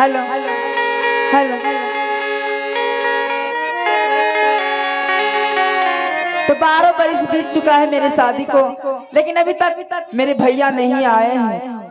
Hello hello. तो 12 बरस बीत चुका है मेरी शादी को, लेकिन अभी तक मेरे भैया नहीं आए हैं।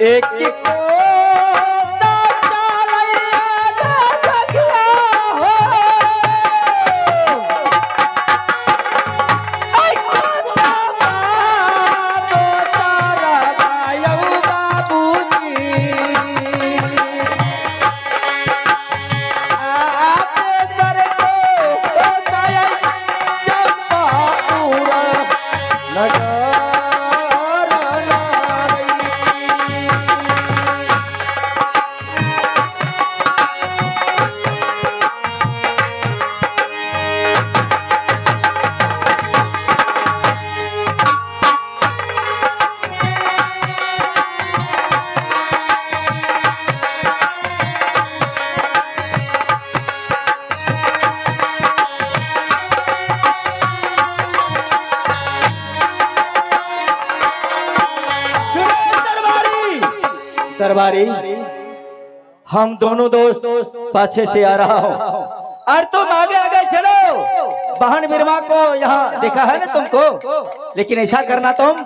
एक दरबारी, हम दोनों दोस्त पाछे से आ रहा हूँ और तुम आगे आगे चलो। बहन बिरमा को यहाँ देखा है ना तुमको, लेकिन ऐसा करना तुम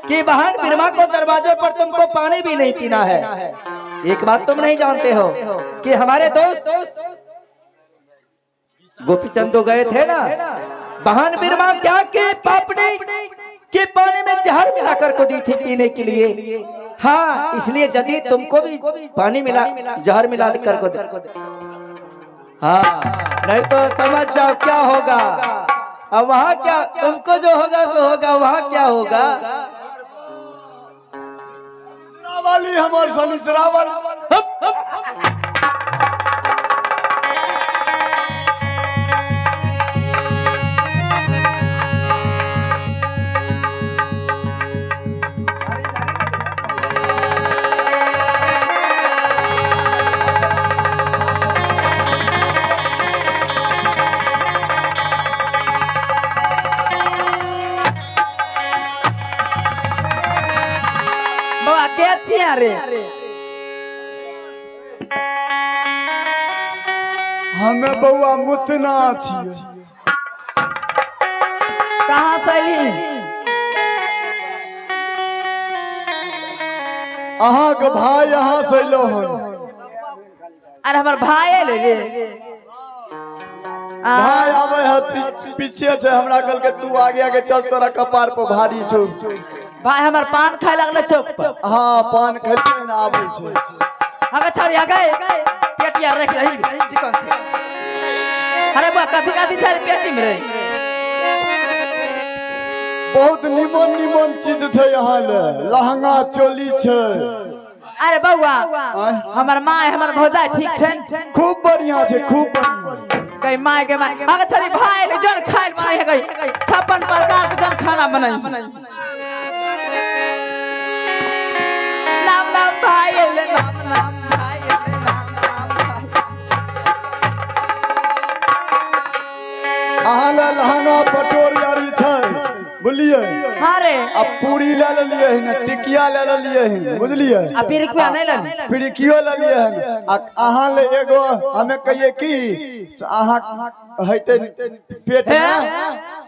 कि बहन बिरमा को दरवाजे पर तुमको पानी भी नहीं पीना है। एक बात तुम नहीं जानते हो कि हमारे दोस्त गोपीचंद तो गए थे ना, बहन बिरमा क्या कि पापड़ी के पानी में जहर मिलाकर को दी थी पीने के लिए। हाँ, इसलिए यदि तुमको भी पानी मिला जहर मिला कर को दे, हाँ, नहीं तो समझ जाओ क्या होगा। अब वहाँ क्या तुमको जो होगा सो होगा, वहाँ क्या होगा। वाली हमारे सनिचरा वाली रे हमें बउआ मुतना छिए। कहाँ से अली? अहाँ के भाई यहाँ से लो हन। अरे हमार भाई ले रे भाई आवे है पीछे से हमरा कल के तू आगे आगे चल, तोरा कपार पर भारी छो। भाई हमार पान खाए लगले चौक पर। हाँ, पान खाते ना आवे छे। आगे छोड़ आगे पेटिया रख रही चिकन से। अरे बा कथी कथी सारी पेटी में रही। बहुत निमन निमन चीज छे यहाँ ले, लहंगा चोली छे। अरे बउआ हमार माँ हमार भौजाई ठीक छे? खूब बढ़िया छे, खूब बढ़िया। गई माँ के माँ आगे चली भाई ने जन खाए मारे है गई 56 प्रकार के जन खाना बनाई। नाम नाम भाई ले नाम नाम भाई ले नाम नाम भाई। अहाँ ले लहंगा पटोर यारी छे, बुझलिए। हाँ रे, अब पूरी ले लिए है ना, टिकिया ले लिए है, बुझलिए। अब पिरकिया नहीं ले, पिरकियो ले लिए है। अहाँ ले एगो हमें कहिए कि अहाँ हइते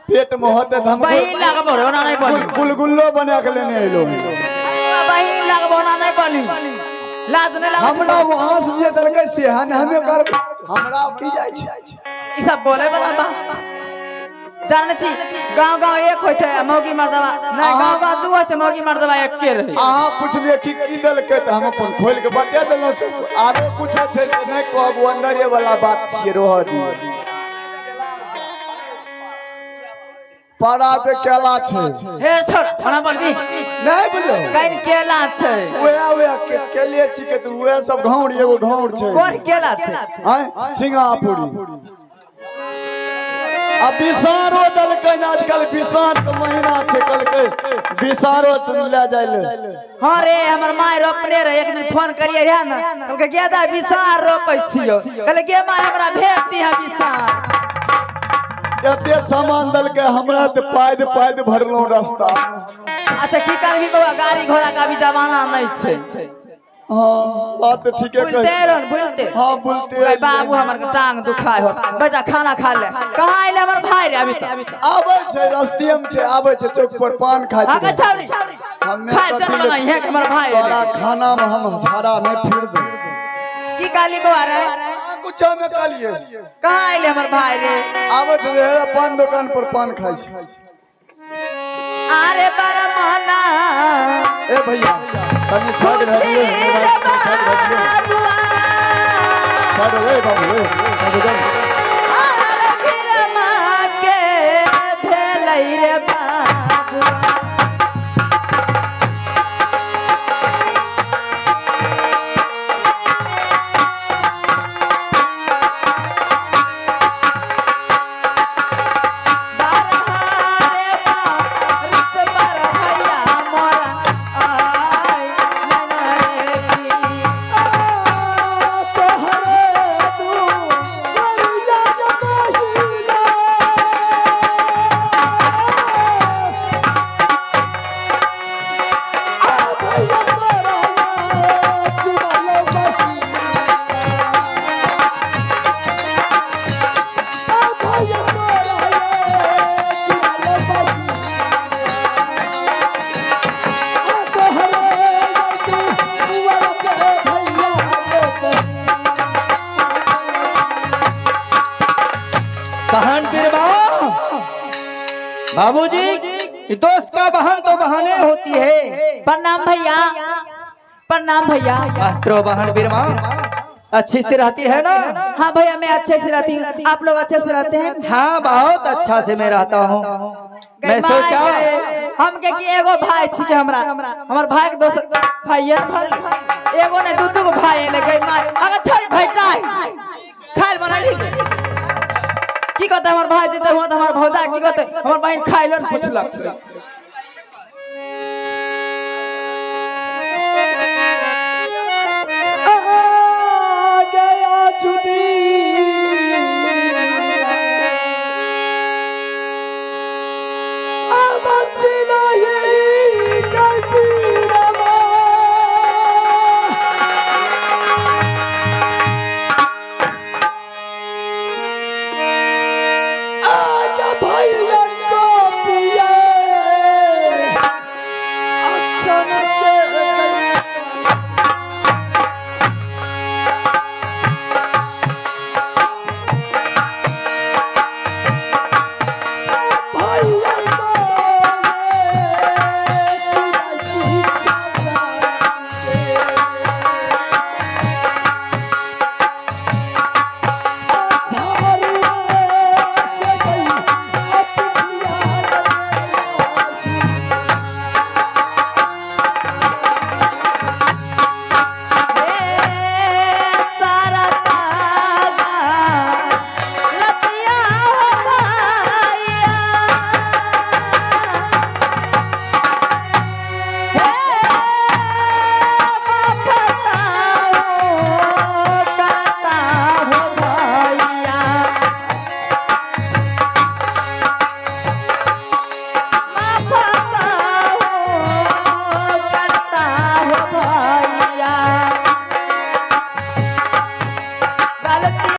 पेट में होते हम बहिन लगबो ना नहीं बनी, गुलगुल्लो बना के लेने आइलो। बहिन लगबो ना नहीं बनी। लाज नहीं लगे हमरा वहां से जे दलकै से हमें कर हमरा की जाय छै ई सब बोले वाला बात जाने छी गांव एक होय छै मौगी मर्दवा नहीं गांव दू होय छै मौगी मर्दवा एक के रही अहाँ पूछलिए कि की दलकै त हम अपन खोल के बता देलौ सब आरो कुछ छै नहीं कहबो अंदरे वाला बात छियै रह दी पारा पे केला छै हे छोड़ खाना बोलबी नहीं बोलो कहीं केला छै ओया केले छी के तू ओया सब घौर एगो घौर छै कोन केला छै हैं सिंगापुरी अब बिसारो दलकै आजकल बिसार के महीना छै कलकै बिसारो ले जाइले हां रे हमर माय रोपने रहे एक दिन फोन करिए रहे ना हमके गेदा बिसार रोपै छियो कहले गे माय हमरा भेज दी है बिसार एते सामान दलकै हमरा त पाइद भरलो रास्ता अच्छा की करबी बाबा गाड़ी घोड़ा का भी जमाना नहीं छै हां बात तो ठीके कह बुलते हां बुलते बाबू हमर के टांग दुखाय हो बेटा खाना खा ले कहां आइले हमर भाई रे अभी तक आबै छै रस्ते में छै आबै छै चौक पर पान खाय छै आगे चल हमें खाय चल नहीं है हमर भाई तोरा खाना में हम हजारा में फिर दे की काली बाबा रे कुछ में कालिए कहां आइले हमर भाई रे आबै रे पान दुकान पर पान खाय छै अरे बरमाना ए भैया तनी साइड हटिए साइड हटिए साइड रे बाबू रे साइड दे अरे बिरमा के भेलै रे बाबू बहन बिरमा बाबूजी दोस्त का बहन तो बहने होती है। प्रणाम भैया प्रणाम भैया। मास्टरो बहन बिरमा अच्छी से रहती है ना? हाँ भैया मैं अच्छे से रहती हूँ, आप लोग अच्छे से रहते हैं? हाँ बहुत अच्छा से मैं रहता हूँ। मैं सोचा हम के कि एगो भाई छी हमरा हमर भाई के दोस्त भाई एगो ने दू गो भाई ले गई मार अगर छोड़ भाई काहे खाइल बनाली की कहते हमर भाई जीते हुआ तो हमर भौजा की कहते हमर बहन खाइलन पूछलक